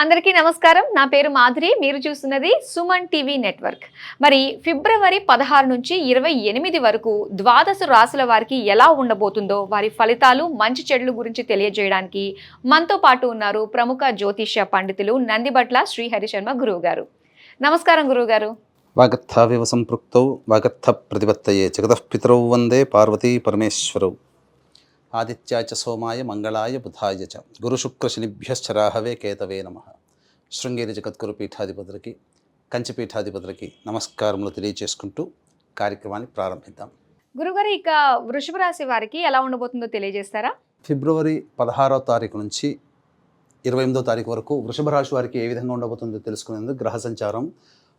అందరికీ నమస్కారం. నా పేరు మాధురి. మీరు చూస్తున్నది సుమన్ టీవీ నెట్వర్క్. మరి ఫిబ్రవరి 16 నుంచి 28 వరకు ద్వాదశ రాశుల వారికి ఎలా ఉండబోతుందో, వారి ఫలితాలు, మంచి చెడుల గురించి తెలియజేయడానికి మనతో పాటు ఉన్నారు ప్రముఖ జ్యోతిష్య పండితులు నందిబట్ల శ్రీహరి శర్మ గురువు గారు. నమస్కారం గురువు గారు. వాగర్థావివ సంపృక్తౌ వాగర్థ ప్రతిపత్తయే జగతః పితరౌ వందే పార్వతీ పరమేశ్వరౌ ఆదిత్యాయ చ సోమాయ మంగళాయ బుధాయ చ గురుశుక్రశనిభ్యశ్చ రాహవే కేతవే నమః. శృంగేరి జగద్గురు పీఠాధిపతులకి, కంచి పీఠాధిపతులకి నమస్కారములు తెలియజేసుకుంటూ కార్యక్రమాన్ని ప్రారంభిద్దాం. గురుగారు, ఇక వృషభ రాశి వారికి ఎలా ఉండబోతుందో తెలియజేస్తారా? ఫిబ్రవరి 16వ తారీఖు నుంచి 28వ తారీఖు వరకు వృషభ రాశి వారికి ఏ విధంగా ఉండబోతుందో తెలుసుకునేందుకు గ్రహ సంచారం,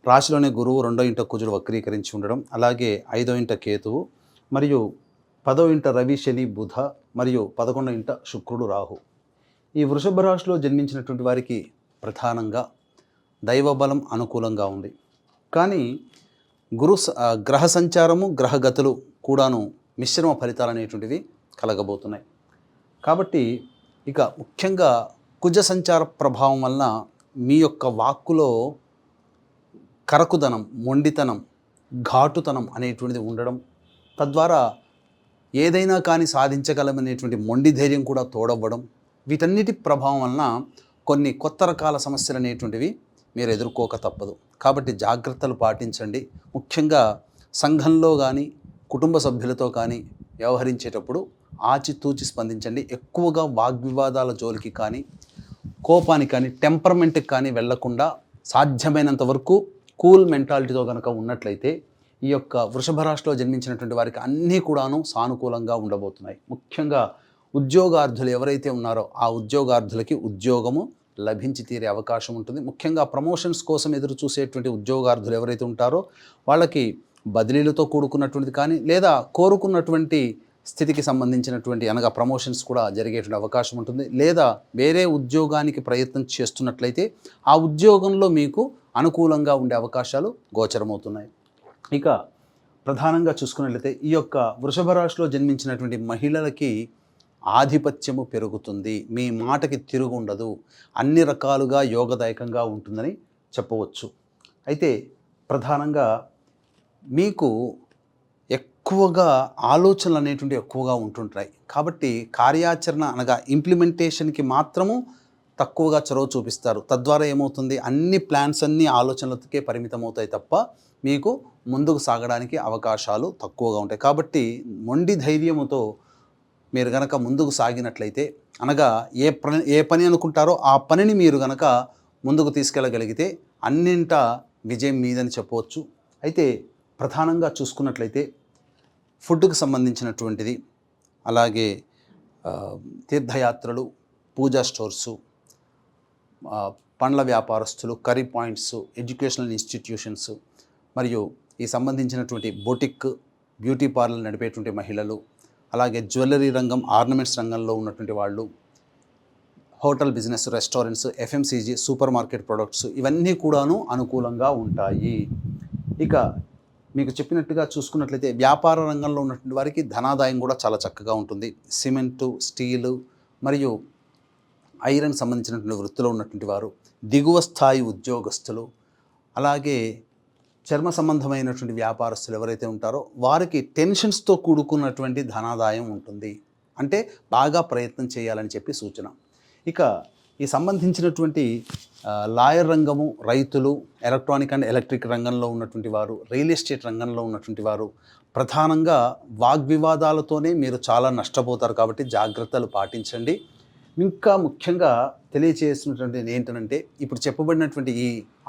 రాశిలోని గురువు 2వ ఇంట కుజుడు వక్రీకరించి ఉండడం, అలాగే 5వ ఇంట కేతువు, మరియు 10వ ఇంట రవి శని బుధ, మరియు 11వ ఇంట శుక్రుడు రాహు. ఈ వృషభ రాశిలో జన్మించినటువంటి వారికి ప్రధానంగా దైవబలం అనుకూలంగా ఉంది. కానీ గ్రహ సంచారము, గ్రహగతులు కూడాను మిశ్రమ ఫలితాలు అనేటువంటివి కలగబోతున్నాయి. కాబట్టి ఇక ముఖ్యంగా కుజ సంచార ప్రభావం వలన మీ యొక్క వాక్కులో కరకుదనం, మొండితనం, ఘాటుతనం అనేటువంటిది ఉండడం, తద్వారా ఏదైనా కానీ సాధించగలమనేటువంటి మొండి ధైర్యం కూడా తోడవ్వడం, వీటన్నిటి ప్రభావం వలన కొన్ని కొత్త రకాల సమస్యలు అనేటువంటివి మీరు ఎదుర్కోక తప్పదు. కాబట్టి జాగ్రత్తలు పాటించండి. ముఖ్యంగా సంఘంలో కానీ కుటుంబ సభ్యులతో కానీ వ్యవహరించేటప్పుడు ఆచితూచి స్పందించండి. ఎక్కువగా వాగ్వివాదాల జోలికి కానీ, కోపానికి కానీ, టెంపర్మెంట్కి కానీ వెళ్లకుండా సాధ్యమైనంత వరకు కూల్ మెంటాలిటీతో కనుక ఉన్నట్లయితే ఈ యొక్క వృషభ రాశిలో జన్మించినటువంటి వారికి అన్నీ కూడాను సానుకూలంగా ఉండబోతున్నాయి. ముఖ్యంగా ఉద్యోగార్థులు ఎవరైతే ఉన్నారో ఆ ఉద్యోగార్థులకి ఉద్యోగము లభించి తీరే అవకాశం ఉంటుంది. ముఖ్యంగా ప్రమోషన్స్ కోసం ఎదురు చూసేటువంటి ఉద్యోగార్థులు ఎవరైతే ఉంటారో వాళ్ళకి బదిలీలతో కూడుకున్నటువంటిది కానీ, లేదా కోరుకున్నటువంటి స్థితికి సంబంధించినటువంటి అనగా ప్రమోషన్స్ కూడా జరిగేటువంటి అవకాశం ఉంటుంది. లేదా వేరే ఉద్యోగానికి ప్రయత్నం చేస్తున్నట్లయితే ఆ ఉద్యోగంలో మీకు అనుకూలంగా ఉండే అవకాశాలు గోచరమవుతున్నాయి. ఇక ప్రధానంగా చూసుకున్నట్లయితే ఈ యొక్క వృషభ రాశిలో జన్మించినటువంటి మహిళలకి ఆధిపత్యము పెరుగుతుంది. మీ మాటకి తిరుగు ఉండదు. అన్ని రకాలుగా యోగదాయకంగా ఉంటుందని చెప్పవచ్చు. అయితే ప్రధానంగా మీకు ఎక్కువగా ఆలోచనలు అనేటువంటి ఎక్కువగా ఉంటుంటాయి. కాబట్టి కార్యాచరణ అనగా ఇంప్లిమెంటేషన్కి మాత్రము తక్కువగా చొరవ చూపిస్తారు. తద్వారా ఏమవుతుంది, అన్ని ప్లాన్స్ అన్ని ఆలోచనలకే పరిమితం అవుతాయి తప్ప మీకు ముందుకు సాగడానికి అవకాశాలు తక్కువగా ఉంటాయి. కాబట్టి మొండి ధైర్యముతో మీరు గనక ముందుకు సాగినట్లయితే, అనగా ఏ పని అనుకుంటారో ఆ పనిని మీరు గనక ముందుకు తీసుకెళ్ళగలిగితే అన్నింట విజయం మీదని చెప్పవచ్చు. అయితే ప్రధానంగా చూసుకున్నట్లయితే ఫుడ్కి సంబంధించినటువంటిది, అలాగే తీర్థయాత్రలు, పూజా స్టోర్సు, పండ్ల వ్యాపారస్తులు, కర్రీ పాయింట్స్, ఎడ్యుకేషనల్ ఇన్స్టిట్యూషన్స్, మరియు ఈ సంబంధించినటువంటి బొటిక్, బ్యూటీ పార్లర్ నడిపేటువంటి మహిళలు, అలాగే జ్యువెలరీ రంగం, ఆర్నమెంట్స్ రంగంలో ఉన్నటువంటి వాళ్ళు, hotel business, restaurants, FMCG, super market products, ఇవన్నీ కూడాను అనుకూలంగా ఉంటాయి. ఇక మీకు చెప్పినట్టుగా చూసుకున్నట్లయితే వ్యాపార రంగంలో ఉన్నటువంటి వారికి ధనాదాయం కూడా చాలా చక్కగా ఉంటుంది. సిమెంటు, స్టీలు మరియు ఐరన్ సంబంధించినటువంటి వృత్తిలో ఉన్నటువంటి వారు, దిగువ స్థాయి ఉద్యోగస్తులు, అలాగే చర్మ సంబంధమైనటువంటి వ్యాపారస్తులు ఎవరైతే ఉంటారో వారికి టెన్షన్స్తో కూడుకున్నటువంటి ధనాదాయం ఉంటుంది. అంటే బాగా ప్రయత్నం చేయాలని చెప్పి సూచన. ఇక ఈ సంబంధించినటువంటి లాయర్ రంగము, రైతులు, ఎలక్ట్రానిక్ అండ్ ఎలక్ట్రిక్ రంగంలో ఉన్నటువంటి వారు, రియల్ ఎస్టేట్ రంగంలో ఉన్నటువంటి వారు, ప్రధానంగా వాగ్వివాదాలతోనే మీరు చాలా నష్టపోతారు. కాబట్టి జాగ్రత్తలు పాటించండి. ఇంకా ముఖ్యంగా తెలియచేసినటువంటి ఏంటంటే, ఇప్పుడు చెప్పబడినటువంటి ఈ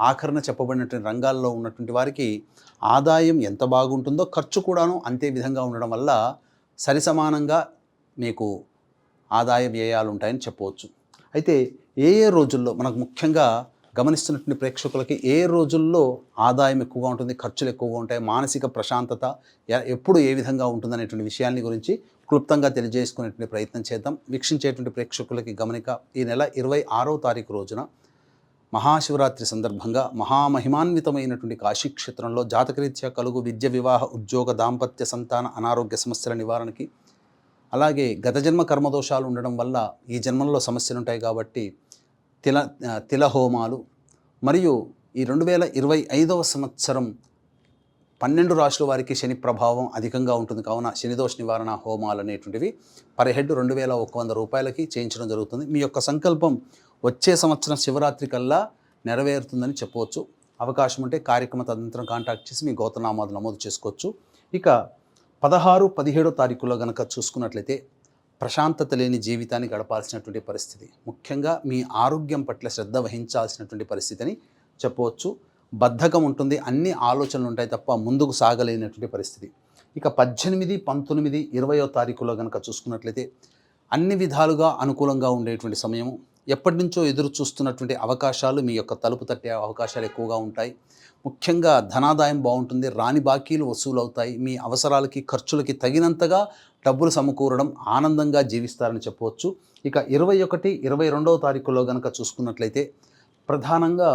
ఆఖరణ చెప్పబడినటువంటి రంగాల్లో ఉన్నటువంటి వారికి ఆదాయం ఎంత బాగుంటుందో ఖర్చు కూడాను అంతే విధంగా ఉండడం వల్ల సరిసమానంగా మీకు ఆదాయ వ్యయాలు ఉంటాయని చెప్పవచ్చు. అయితే ఏ రోజుల్లో మనకు ముఖ్యంగా గమనిస్తున్నటువంటి ప్రేక్షకులకి ఏ రోజుల్లో ఆదాయం ఎక్కువగా ఉంటుంది, ఖర్చులు ఎక్కువగా ఉంటాయి, మానసిక ప్రశాంతత ఎప్పుడు ఏ విధంగా ఉంటుందనేటువంటి విషయాన్ని గురించి క్లుప్తంగా తెలియజేసుకునేటువంటి ప్రయత్నం చేద్దాం. వీక్షించేటువంటి ప్రేక్షకులకి గమనిక, ఈ నెల 26వ తారీఖు రోజున మహాశివరాత్రి సందర్భంగా మహామహిమాన్వితమైనటువంటి కాశీక్షేత్రంలో జాతకరీత్యా కలుగు విద్య, వివాహ, ఉద్యోగ, దాంపత్య, సంతాన, అనారోగ్య సమస్యల నివారణకి, అలాగే గత జన్మ కర్మదోషాలు ఉండడం వల్ల ఈ జన్మల్లో సమస్యలు ఉంటాయి కాబట్టి తిల హోమాలు మరియు ఈ 2025వ సంవత్సరం 12 రాశుల వారికి శని ప్రభావం అధికంగా ఉంటుంది కావున శనిదోష నివారణ హోమాలు అనేటువంటివి పర్ హెడ్ 2100 రూపాయలకి చేయించడం జరుగుతుంది. మీ యొక్క సంకల్పం వచ్చే సంవత్సరం శివరాత్రి కల్లా నెరవేరుతుందని చెప్పవచ్చు. అవకాశం ఉంటే కార్యక్రమ తదనంతరం కాంటాక్ట్ చేసి మీ గోత్రనామాలు నమోదు చేసుకోవచ్చు. ఇక 16, 17 తారీఖుల్లో కనుక చూసుకున్నట్లయితే ప్రశాంతత లేని జీవితాన్ని గడపాల్సినటువంటి పరిస్థితి, ముఖ్యంగా మీ ఆరోగ్యం పట్ల శ్రద్ధ వహించాల్సినటువంటి పరిస్థితిని చెప్పవచ్చు. బద్ధకం ఉంటుంది, అన్ని ఆలోచనలు ఉంటాయి తప్ప ముందుకు సాగలేనటువంటి పరిస్థితి. ఇక 18, 19, 20వ తారీఖులో కనుక చూసుకున్నట్లయితే అన్ని విధాలుగా అనుకూలంగా ఉండేటువంటి సమయము. ఎప్పటి నుంచో ఎదురు చూస్తున్నటువంటి అవకాశాలు మీ యొక్క తలుపు తట్టే అవకాశాలు ఎక్కువగా ఉంటాయి. ముఖ్యంగా ధనాదాయం బాగుంటుంది, రాని బాకీలు వసూలు అవుతాయి, మీ అవసరాలకి ఖర్చులకి తగినంతగా డబ్బులు సమకూరడం, ఆనందంగా జీవిస్తారని చెప్పవచ్చు. ఇక 21, 22వ తారీఖులో కనుక చూసుకున్నట్లయితే ప్రధానంగా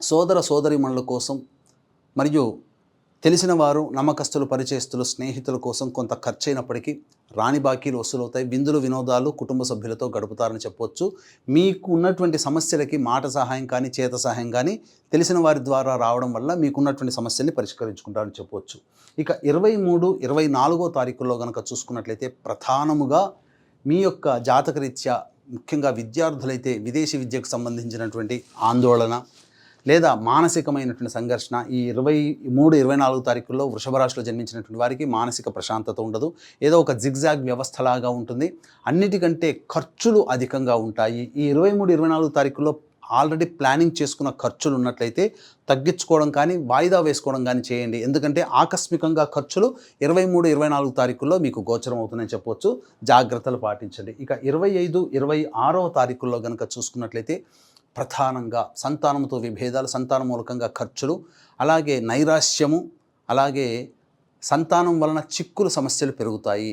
సోదర సోదరీమణుల కోసం మరియు తెలిసిన వారు, నమ్మకస్తులు, పరిచయస్తులు, స్నేహితుల కోసం కొంత ఖర్చు అయినప్పటికీ రాని బాకీలు వసూలవుతాయి. విందులు వినోదాలు కుటుంబ సభ్యులతో గడుపుతారని చెప్పవచ్చు. మీకు ఉన్నటువంటి సమస్యలకి మాట సహాయం కానీ చేత సహాయం కానీ తెలిసిన వారి ద్వారా రావడం వల్ల మీకున్నటువంటి సమస్యల్ని పరిష్కరించుకుంటారని చెప్పవచ్చు. ఇక 23, 24వ తారీఖుల్లో కనుక చూసుకున్నట్లయితే ప్రధానముగా మీ యొక్క జాతకరీత్యా ముఖ్యంగా విద్యార్థులైతే విదేశీ విద్యకు సంబంధించినటువంటి ఆందోళన లేదా మానసికమైనటువంటి సంఘర్షణ, ఈ 23, 24 తారీఖుల్లో వృషభ రాశిలో జన్మించినటువంటి వారికి మానసిక ప్రశాంతత ఉండదు. ఏదో ఒక జిగ్జాగ్ వ్యవస్థలాగా ఉంటుంది. అన్నిటికంటే ఖర్చులు అధికంగా ఉంటాయి. ఈ 23, 24 తారీఖుల్లో ఆల్రెడీ ప్లానింగ్ చేసుకున్న ఖర్చులు ఉన్నట్లయితే తగ్గించుకోవడం కానీ వాయిదా వేసుకోవడం కానీ చేయండి. ఎందుకంటే ఆకస్మికంగా ఖర్చులు 23, 24 తారీఖుల్లో మీకు గోచరం అవుతుందని చెప్పవచ్చు. జాగ్రత్తలు పాటించండి. ఇక 25, 26వ తారీఖుల్లో కనుక చూసుకున్నట్లయితే ప్రధానంగా సంతానంతో విభేదాలు, సంతానం మూలకంగా ఖర్చులు, అలాగే నైరాశ్యము, అలాగే సంతానం వలన చిక్కులు సమస్యలు పెరుగుతాయి.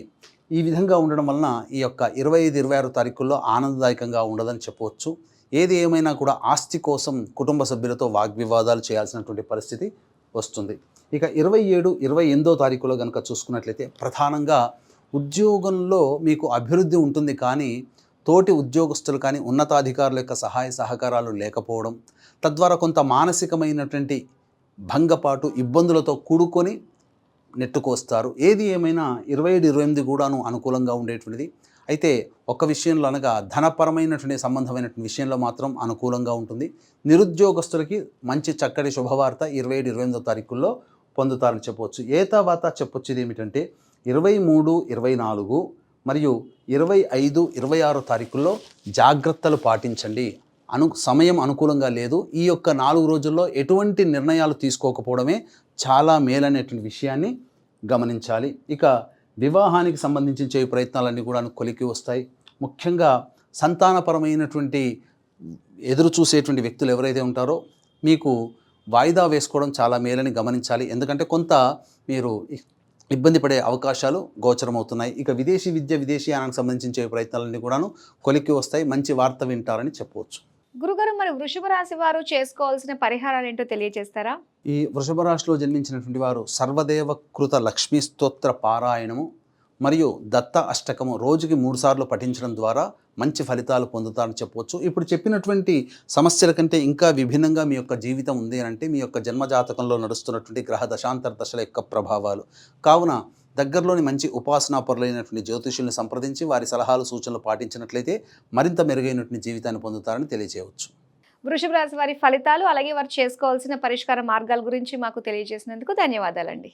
ఈ విధంగా ఉండడం వలన ఈ యొక్క 25, 26 తారీఖుల్లో ఆనందదాయకంగా ఉండదని చెప్పవచ్చు. ఏది ఏమైనా కూడా ఆస్తి కోసం కుటుంబ సభ్యులతో వాగ్వివాదాలు చేయాల్సినటువంటి పరిస్థితి వస్తుంది. ఇక 27, 28వ తారీఖులో కనుక చూసుకున్నట్లయితే ప్రధానంగా ఉద్యోగంలో మీకు అభివృద్ధి ఉంటుంది, కానీ తోటి ఉద్యోగస్తులు కానీ ఉన్నతాధికారుల యొక్క సహాయ సహకారాలు లేకపోవడం, తద్వారా కొంత మానసికమైనటువంటి భంగపాటు, ఇబ్బందులతో కూడుకొని నెట్టుకొస్తారు. ఏది ఏమైనా 27, 28 కూడాను అనుకూలంగా ఉండేటువంటిది. అయితే ఒక విషయంలో అనగా ధనపరమైనటువంటి సంబంధమైనటువంటి విషయంలో మాత్రం అనుకూలంగా ఉంటుంది. నిరుద్యోగస్తులకి మంచి చక్కటి శుభవార్త 27, 28వ తారీఖుల్లో పొందుతారని చెప్పవచ్చు. తర్వాత చెప్పొచ్చేది ఏమిటంటే 23, 24 మరియు 25, 26 తారీఖుల్లో జాగ్రత్తలు పాటించండి. సమయం అనుకూలంగా లేదు. ఈ యొక్క 4 రోజుల్లో ఎటువంటి నిర్ణయాలు తీసుకోకపోవడమే చాలా మేలనేటువంటి విషయాన్ని గమనించాలి. ఇక వివాహానికి సంబంధించి చేయ ప్రయత్నాలన్నీ కూడా కొలికి వస్తాయి. ముఖ్యంగా సంతానపరమైనటువంటి ఎదురు చూసేటువంటి వ్యక్తులు ఎవరైతే ఉంటారో మీకు వాయిదా వేసుకోవడం చాలా మేలని గమనించాలి. ఎందుకంటే కొంత మీరు ఇబ్బంది పడే అవకాశాలు గోచరమవుతున్నాయి. ఇక విదేశీ విద్య, విదేశీయానానికి సంబంధించిన ప్రయత్నాలన్నీ కూడాను కొలిక్కి వస్తాయి. మంచి వార్త వింటారని చెప్పవచ్చు. గురుగారు, మరి వృషభ రాశి వారు చేసుకోవాల్సిన పరిహారాలు ఏంటో తెలియజేస్తారా? ఈ వృషభ రాశిలో జన్మించినటువంటి వారు సర్వదేవ కృత లక్ష్మీ స్తోత్ర పారాయణము మరియు దత్త అష్టకము రోజుకి 3 సార్లు పఠించడం ద్వారా మంచి ఫలితాలు పొందుతారని చెప్పవచ్చు. ఇప్పుడు చెప్పినటువంటి సమస్యల కంటే ఇంకా విభిన్నంగా మీ యొక్క జీవితం ఉంది అని అంటే మీ యొక్క జన్మజాతకంలో నడుస్తున్నటువంటి గ్రహ దశాంతర దశల యొక్క ప్రభావాలు. కావున దగ్గరలోని మంచి ఉపాసనాపరులైనటువంటి జ్యోతిషుల్ని సంప్రదించి వారి సలహాలు, సూచనలు పాటించినట్లయితే మరింత మెరుగైనటువంటి జీవితాన్ని పొందుతారని తెలియజేయవచ్చు. వృషభ రాశి వారి ఫలితాలు, అలాగే వారు చేసుకోవాల్సిన పరిష్కార మార్గాల గురించి మాకు తెలియజేసినందుకు ధన్యవాదాలండి.